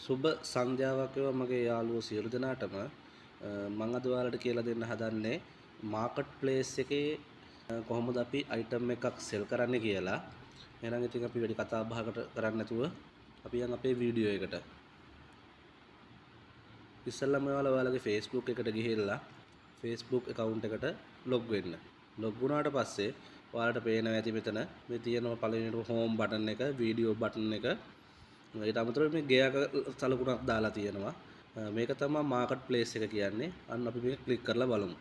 සුබ සංධ්‍යාවක් වේවා මගේ යාළුවෝ සියලු දෙනාටම මම අද ඔයාලට කියලා දෙන්න හදන්නේ මාකට් ප්ලේස් එකේ කොහොමද අපි අයිටම් එකක් සෙල් කරන්නේ කියලා. එහෙනම් ඉතින් අපි වැඩි කතා බහකට කරන්නේ නැතුව අපි යන් අපේ වීඩියෝ එකට. ඉස්සෙල්ලාම ඔයාලගේ Facebook එකට ගිහිල්ලා Facebook account එකට log වෙන්න. log වුණාට පස්සේ ඔයාලට පේනවා ඇති මෙතන මේ තියෙනවා පළවෙනිට home button එක, video button එක. ඊට අමතරව මේ ගෙයක සලකුණක් දාලා තියෙනවා. මේක තමයි මාකට් ප්ලේස් එක කියන්නේ. අන්න අපි මේක ක්ලික් කරලා බලමු.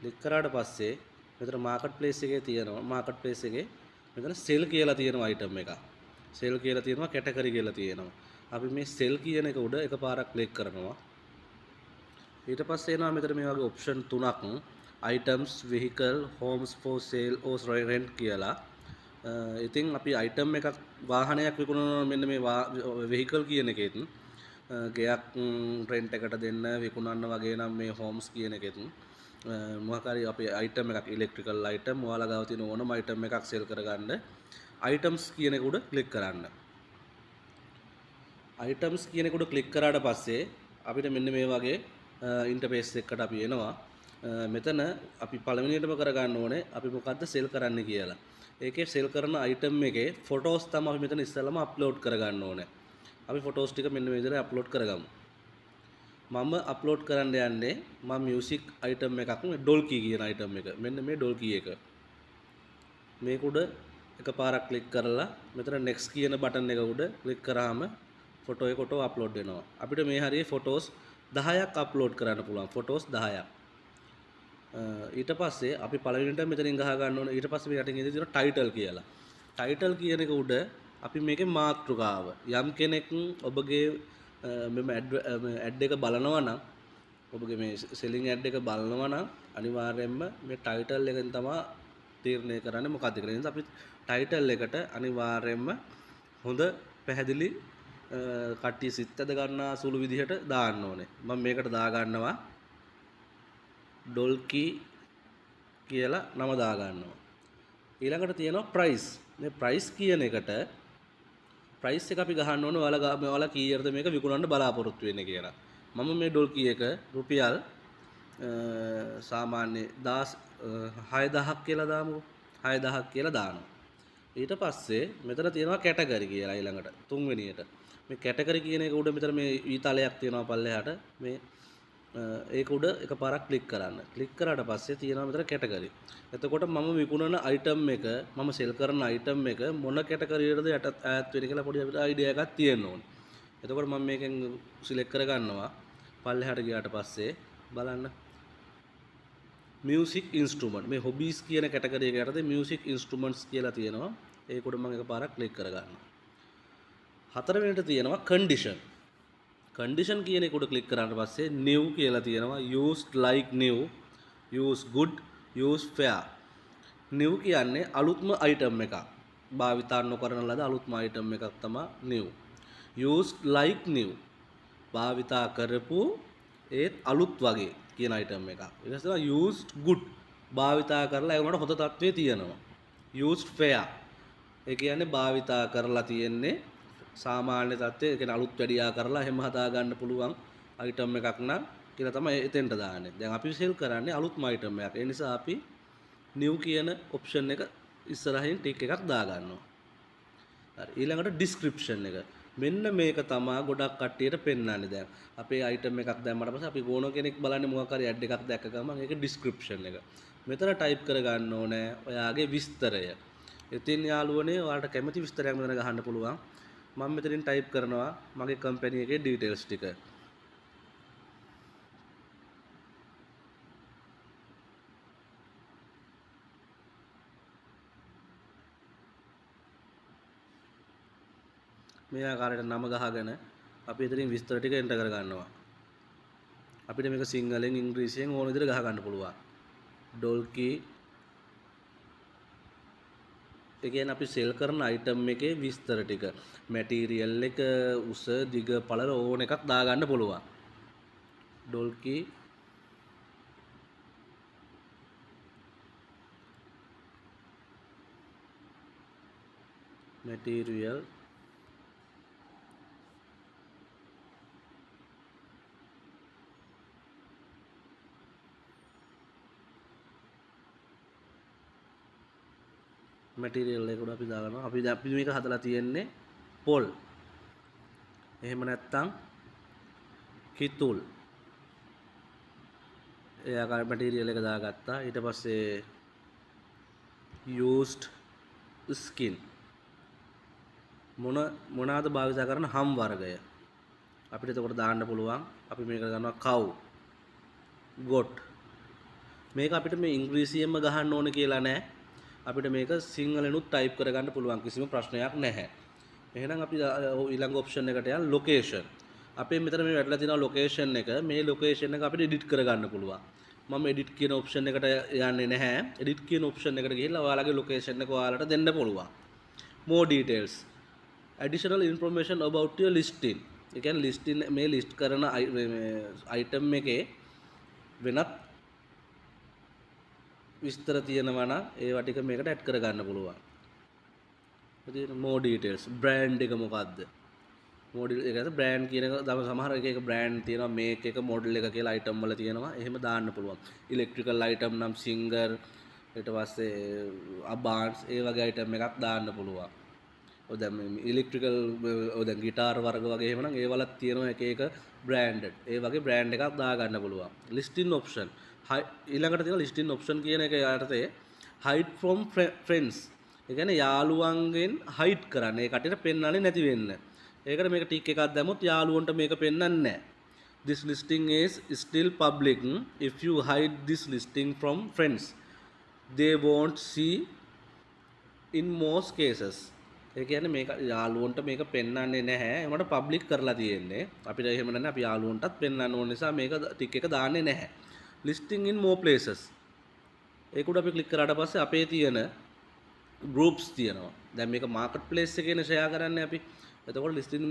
ක්ලික් කරාට පස්සේ මෙතන මාකට් ප්ලේස් එකේ තියෙනවා. මාකට් ප්ලේස් එකේ මෙතන සෙල් කියලා තියෙනවා අයිටම් එක. සෙල් කියලා තියෙනවා, කැටගරි කියලා තියෙනවා. අපි මේ සෙල් කියන එක උඩ එකපාරක් ක්ලික් කරනවා. ඊට පස්සේ එනවා මෙතන මේ වගේ ඔප්ෂන් තුනක් items, vehicle, homes for sale or rent කියලා. ඉතින් අපි අයිටම් එකක් වාහනයක් විකුණනවා මෙන්න මේ වෙහිකල් කියන එකෙත් ගෙයක් රෙන්ට් එකට දෙන්න විකුණන්න වගේ නම් මේ හෝම්ස් කියන එකෙත් මොකක් හරි අපි අයිටම් එකක් ඉලෙක්ට්‍රිකල් අයිටම් ඔයාලා ගාව තියෙන ඕනම අයිටම් එකක් සෙල් කරගන්න අයිටම්ස් කියන එක උඩ ක්ලික් කරන්න. අයිටම්ස් කියන එක උඩ ක්ලික් කරාට පස්සේ අපිට මෙන්න මේ වගේ ඉන්ටර්ෆේස් එකකට අපි එනවා. මෙතන අපි පළවෙනියටම කරගන්න ඕනේ අපි මොකද්ද සෙල් කරන්න කියලා. ඒකේ සෙල් කරන අයිටම් එකේ ෆොටෝස් තමයි අපි මෙතන ඉස්සෙල්ලාම අප්ලෝඩ් කරගන්න ඕනේ. අපි ෆොටෝස් ටික මෙන්න මේ විදිහට අප්ලෝඩ් කරගමු. මම අප්ලෝඩ් කරන්න යන්නේ මම මියුසික් අයිටම් එකක් මේ ඩොල්කි කියන අයිටම් එක. මෙන්න මේ ඩොල්කි එක. මේක උඩ එකපාරක් ක්ලික් කරලා මෙතන next කියන බටන් එක උඩ ක්ලික් කරාම ෆොටෝ එක ඔටෝ අප්ලෝඩ් වෙනවා. අපිට මේ හරියේ ෆොටෝස් 10ක් අප්ලෝඩ් කරන්න පුළුවන්. ෆොටෝස් 10ක්. ඊට පස්සේ අපි පළවෙනිට මෙතනින් ගහ ගන්න ඕනේ. ඊට පස්සේ මේ යටින් ඉඳි තියෙන ටයිටල් කියලා. ටයිටල් කියන එක උඩ අපි මේකේ මාතෘකාව යම් කෙනෙක් ඔබගේ මෙම ඇඩ් එක බලනවා නම් ඔබගේ මේ සෙලින් ඇඩ් එක බලනවා නම් අනිවාර්යයෙන්ම මේ ටයිටල් එකෙන් තමයි තීරණය කරන්නේ මොකක්ද කියලා. එහෙනම් අපි ටයිටල් එකට අනිවාර්යයෙන්ම හොඳ පැහැදිලි කට්ටිය සිත් ඇද ගන්නා සුළු විදිහට දාන්න ඕනේ. මම මේකට දා ගන්නවා ඩොල්කි කියලා නම දා ගන්නවා. ඊළඟට තියෙනවා ප්‍රයිස්. මේ ප්‍රයිස් කියන එකට ප්‍රයිස් එක අපි ගහන්න ඕනේ ඔයාලා කීයටද මේක විකුණන්න බලාපොරොත්තු වෙන්නේ කියලා. මම මේ ඩොල්කි එක රුපියල් සාමාන්‍ය 6000ක් කියලා දාමුකෝ. 6000ක් කියලා දානවා. ඊට පස්සේ මෙතන තියෙනවා කැටගරි කියලා ඊළඟට තුන්වෙනියට. මේ කැටගරි කියන එක උඩ මෙතන මේ ඊතලයක් තියෙනවා පල්ලෙහාට මේ ඒක උඩ එකපාරක් ක්ලික් කරන්න. ක්ලික් කරාට පස්සේ තියෙනවා මෙතන කැටගරි. එතකොට මම විකුණන අයිටම් එක මම සෙල් කරන අයිටම් එක මොන කැටගරියටද ඈත් වෙන්නේ කියලා පොඩි අපිට අයිඩියා එකක් තියෙන්න ඕනේ. එතකොට මම මේකෙන් සිලෙක්ට් කර ගන්නවා. පල්ලෙහාට ගියාට පස්සේ බලන්න මියුසික් ඉන්ස්ට්‍රුමන්ට් මේ හොබීස් කියන කැටගරි එක යටතේ මියුසික් ඉන්ස්ට්‍රුමන්ට්ස් කියලා තියෙනවා. ඒක උඩ මම එකපාරක් ක්ලික් කර ගන්නවා. හතරවෙනිට තියෙනවා කන්ඩිෂන්. කන්ඩිෂන් කියන එක උඩ ක්ලික් කරාට පස්සේ new කියලා තියෙනවා used like new, use good, use fair. new කියන්නේ අලුත්ම අයිටම් එකක්. භාවිතා නොකරන ලද අලුත්ම අයිටම් එකක් තමයි new. used like new. භාවිතා කරපු ඒත් අලුත් වගේ කියන අයිටම් එකක්. ඊට පස්සේ used good. භාවිතා කරලා ඒ උනට හොඳ තත්ත්වයේ තියෙනවා. used fair. ඒ කියන්නේ භාවිතා කරලා තියෙන්නේ සාමාන්‍ය තත්ත්වයේ කියන්නේ අලුත් වැඩියා කරලා එහෙම හදා ගන්න පුළුවන් අයිටම් එකක් නම් කියලා තමයි එතෙන්ට දාන්නේ. දැන් අපි සෙල් කරන්නේ අලුත්ම අයිටම් එකක්. ඒ නිසා අපි new කියන ඔප්ෂන් එක ඉස්සරහින් ටික් එකක් දා ගන්නවා. හරි. ඊළඟට description එක. මෙන්න මේක තමයි ගොඩක් කට්ටියට පෙන්වන්නේ දැන්. අපේ අයිටම් එකක් දැම්මට පස්සේ අපි ගෝන කෙනෙක් බලන්නේ මොකක් හරි ඇඩ් එකක් දැක්ක ගමන් ඒක description එක. මෙතන ටයිප් කර ගන්න ඕනේ ඔයාගේ විස්තරය. ඉතින් යාළුවනේ ඔයාලට කැමති විස්තරයක් මෙතන ගහන්න පුළුවන්. මම මෙතනින් ටයිප් කරනවා මගේ කම්පැනි එකේ ඩීටේල්ස් ටික. මේ ආකාරයට නම ගහගෙන අපි එතනින් විස්තර ටික එන්ටර් කර ගන්නවා. අපිට මේක සිංහලෙන් ඉංග්‍රීසියෙන් ඕන විදිහට ගහ ගන්න පුළුවන්. ඩොල්කි ඒ කියන්නේ අපි සෙල් කරන අයිටම් එකේ විස්තර ටික මැටීරියල් එක උස දිග පළල ඕන එකක් දා ගන්න පුළුවන්. ඩොල්කි මැටීරියල් මැටීරියල් එක උඩ අපි දාගන්නවා. අපි මේක හදලා තියෙන්නේ පොල්. එහෙම නැත්නම් කිතුල්. ඒ ආකාර මැටීරියල් එක දාගත්තා. ඊට පස්සේ used skin මොනවාද භාවිත කරන හම් වර්ගය අපිට එතකොට දාන්න පුළුවන්. අපි මේක ගන්නවා cow goat. මේක අපිට මේ ඉංග්‍රීසියෙන්ම ගහන්න ඕනේ කියලා නෑ. අපිට මේක සිංහලෙනුත් ටයිප් කරගන්න පුළුවන්, කිසිම ප්‍රශ්නයක් නැහැ. එහෙනම් අපි ඊළඟ ඔප්ෂන් එකට යන ලොකේෂන්. අපේ මෙතන මේ වැටලා තියෙනවා ලොකේෂන් එක. මේ ලොකේෂන් එක අපිට එඩිට් කරගන්න පුළුවන්. මම එඩිට් කියන ඔප්ෂන් එකට යන්නේ නැහැ. එඩිට් කියන ඔප්ෂන් එකට ගිහිල්ලා ඔයාලගේ ලොකේෂන් එක ඔයාලට දෙන්න පුළුවන්. more details additional information about your listing. ඒ කියන්නේ listing මේ ලිස්ට් කරන item එකේ වෙනත් විස්තර තියෙනවා නම් ඒවා ටික මේකට ඇඩ් කරගන්න පුළුවන්. ඉතින් more details brand එක මොකද්ද? මොඩල් එක බ්‍රෑන්ඩ් කියන එක තම සමහර එක බ්‍රෑන්ඩ් තියෙනවා, මේක එක මොඩල් එක කියලා අයිටම් වල තියෙනවා. එහෙම දාන්න පුළුවන්. ඉලෙක්ට්‍රිකල් අයිටම් නම් සිංගර්, ඊට පස්සේ අබාන්ස් ඒ වගේ අයිටම් එකක් දාන්න පුළුවන්. ඔය දැන් මේ ඉලෙක්ට්‍රිකල් ඔය දැන් গিitar වර්ග වගේ එහෙම නම් ඒවලත් තියෙනවා එක එක බ්‍රෑන්ඩඩ්. ඒ වගේ බ්‍රෑන්ඩ් එකක් දා ගන්න පුළුවන්. Listing option. ඊළඟට තියෙනවා ලිස්ටින් ඔප්ෂන් කියන එක යටතේ hide from friends. ඒ කියන්නේ යාළුවන්ගෙන් hide කරන්න. ඒ කටියට පෙන්වන්නේ නැති වෙන්න. ඒකට මේක ටික් එකක් දැම්මොත් යාළුවන්ට මේක පෙන්වන්නේ නැහැ. This listing is still public. If you hide this listing from friends, they won't see in most cases. ඒ කියන්නේ මේක යාළුවන්ට මේක පෙන්වන්නේ නැහැ. ඒකට පබ්ලික් කරලා තියෙන්නේ. අපිට එහෙම නැත්නම් අපි යාළුවන්ටත් පෙන්වන්න ඕන නිසා මේක ටික් එක දාන්නේ නැහැ. Listing in more places. ඒක උඩ අපි ක්ලික් කරාට පස්සේ අපේ තියෙන groups තියෙනවා. දැන් මේක මාකට් ප්ලේස් එකේනේ ෂෙයා කරන්නේ අපි. එතකොට listing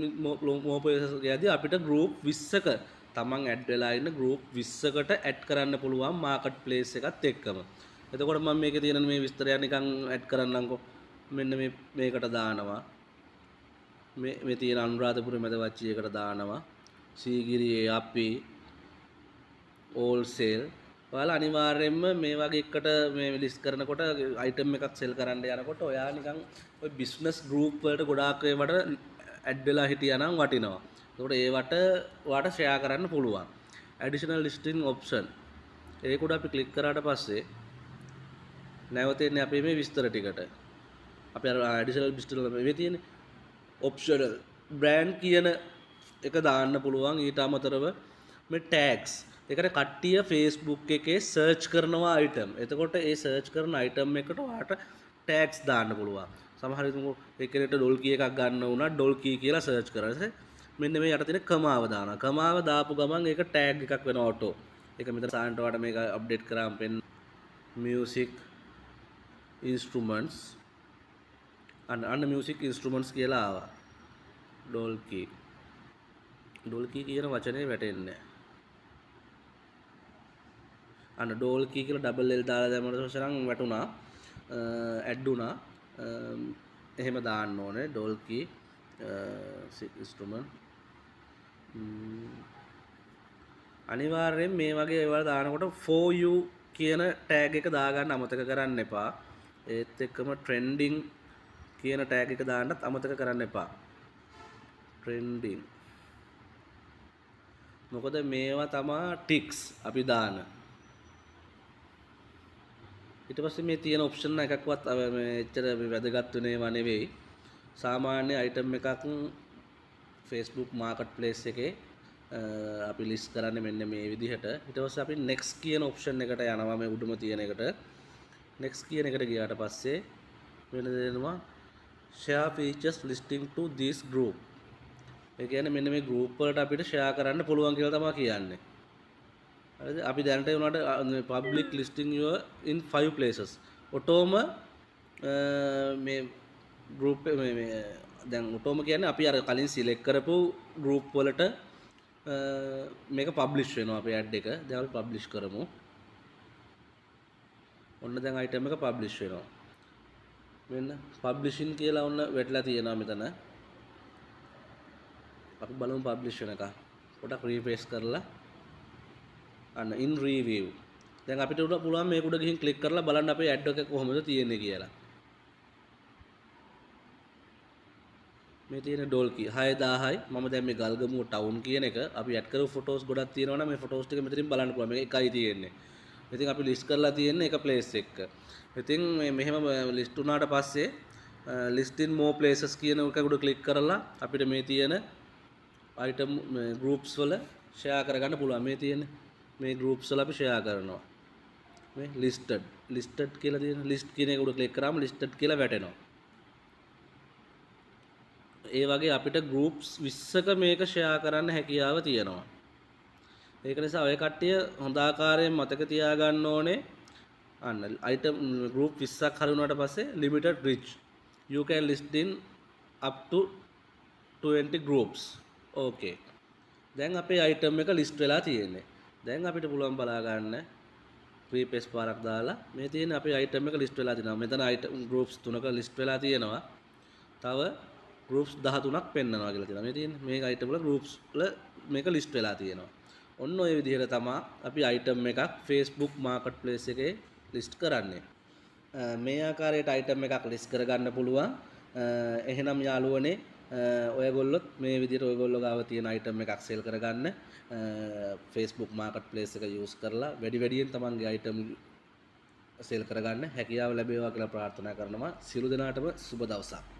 more places ගියදී අපිට group 20ක තමන් ඇඩ් වෙලා ඉන්න group 20කට ඇඩ් කරන්න පුළුවන් මාකට් ප්ලේස් එකත් එක්කම. එතකොට මම මේකේ තියෙන මේ විස්තරය නිකන් ඇඩ් කරන්නම්කෝ. මෙන්න මේකට දානවා. මේ තියෙන අනුරාධපුර මැදවච්චි එකට දානවා. සීගිරියේ අපි ඕල්සේල්. ඔයාලා අනිවාර්යයෙන්ම මේ වගේ එකට මේ ලිස්ට් කරනකොට අයිටම් එකක් සෙල් කරන්න යනකොට ඔයා නිකන් ඔය බිස්නස් ගෲප් වලට ගොඩාක් ඒවට ඇඩ් වෙලා හිටියා නම් වටිනවා. ඒකට ඒවට ඔයාට ෂෙයා කරන්න පුළුවන්. Additional listing option. ඒක උඩ අපි ක්ලික් කරාට පස්සේ නැවත එන්නේ අපේ මේ විස්තර ටිකට. අපි අර ඇඩිෂනල් විස්තර මේ තියෙන්නේ ඔප්ෂනල් බ්‍රෑන්ඩ් කියන එක දාන්න පුළුවන්. ඊට අමතරව මේ ටැග්ස්. ඒකට කට්ටිය Facebook එකේ සර්ච් කරනවා අයිටම්. එතකොට ඒ සර්ච් කරන අයිටම් එකට ඔයාට ටැග්ස් දාන්න පුළුවන්. සමහර විට ඒකෙට ඩොල් කී එකක් ගන්න වුණා ඩොල් කී කියලා සර්ච් කරලා මෙන්න මේ යට තියෙන කමාව දානවා. කමාව දාපු ගමන් ඒක ටැග් එකක් වෙනවා ඔටෝ. ඒක මෙතන සාන්ට ඔයාලට මේක අප්ඩේට් කරාම පෙන්න music instruments අන්න music instruments කියලා ආවා. ඩොල් කී කියන වචනේ වැටෙන්නේ නැහැ. අන්න ඩෝල් කී කියලා ඩබල් එල් දාලා දැම්මම සරං වැටුණා ඇඩ් වුණා. එහෙම දාන්න ඕනේ ඩෝල් කී ඉන්ස්ට්‍රුමන්ට්. අනිවාර්යෙන් මේ වගේ ඒවා දානකොට for you කියන ටැග් එක දාගන්න අමතක කරන්න එපා. ඒත් එක්කම trending කියන ටැග් එක දාන්නත් අමතක කරන්න එපා. trending මොකද මේවා තමා ටික්ස් අපි දාන. ඊට පස්සේ මේ තියෙන ඔප්ෂන් එකක්වත් මේ එච්චර වැදගත් වෙනේවා නෙවෙයි. සාමාන්‍ය අයිටම් එකක් Facebook මාකට් ප්ලේස් එකේ අපි ලිස්ට් කරන්නේ මෙන්න මේ විදිහට. ඊට පස්සේ අපි next කියන ඔප්ෂන් එකට යනවා මේ උඩම තියෙන එකට. next කියන එකට ගියාට පස්සේ වෙන දෙනවා share features listing to this group. ඒ කියන්නේ මෙන්න මේ group වලට අපිට share කරන්න පුළුවන් කියලා තමයි කියන්නේ. හරිද? අපි දැනට උනාට public listing your in 5 places. ඔටෝම මේ group මේ දැන් ඔටෝම කියන්නේ අපි අර කලින් select කරපු group වලට මේක publish වෙනවා අපේ ad එක. දැන් අපි publish කරමු. ඔන්න දැන් item එක publish වෙනවා. මෙන්න publishing කියලා ඔන්න වැටලා තියෙනවා මෙතන. අපි බලමු publish වෙන එක. පොඩක් refresh කරලා අන්න in review. දැන් අපිට උඩ පුළුවන් මේක උඩ ගිහින් ක්ලික් කරලා බලන්න අපේ ad එක කොහොමද තියෙන්නේ කියලා. මේ තියෙන ඩෝල් කී 6000යි මම දැන් මේ ගල්ගමුව ටවුන් කියන එක අපි ඇඩ් කරපු ෆොටෝස් ගොඩක් තියෙනවා නම් මේ ෆොටෝස් ටික මෙතනින් බලන්න පුළුවන් මේක එකයි තියෙන්නේ. ඉතින් අපි ලිස්ට් කරලා තියෙන්නේ එක ප්ලේස් එක. ඉතින් මේ මෙහෙම ලිස්ට් වුණාට පස්සේ list in more places කියන එක උඩ ක්ලික් කරලා අපිට මේ තියෙන item groups වල share කරගන්න පුළුවන්. මේ තියෙන මේ groups වල අපි share කරනවා. මේ listed කියලා තියෙන list කියන එක උඩ ක්ලික් කරාම listed කියලා වැටෙනවා. ඒ වගේ අපිට groups 20ක මේක share කරන්න හැකියාව තියෙනවා. ඒක නිසා ඔය කට්ටිය හොඳ ආකාරයෙන් මතක තියාගන්න ඕනේ. අන්න item group 20ක් හරි වුණාට පස්සේ limited reach you can list in up to 20 groups. okay. දැන් අපේ item එක list වෙලා තියෙන්නේ. දැන් අපිට පුළුවන් බලා ගන්න refresh පාරක් දාලා මේ තියෙන අපේ item එක list වෙලා තියෙනවා. මෙතන item groups 3ක list වෙලා තියෙනවා. තව groups 13ක් පෙන්නනවා කියලා තියෙනවා. මේ තියෙන්නේ මේ item වල groups වල මේක list වෙලා තියෙනවා. ඔන්න ඔය විදිහට තමයි අපි item එකක් Facebook marketplace එකේ list කරන්නේ. මේ ආකාරයට item එකක් list කරගන්න පුළුවන්. එහෙනම් යාළුවනේ ඔයගොල්ලොත් මේ විදිහට ඔයගොල්ලෝ ගාව තියෙන item එකක් sell කරගන්න Facebook marketplace එක use කරලා වැඩියෙන් තමන්ගේ item sell කරගන්න හැකියාව ලැබේවා කියලා ප්‍රාර්ථනා කරනවා. සියලු දෙනාටම සුබ දවසක්.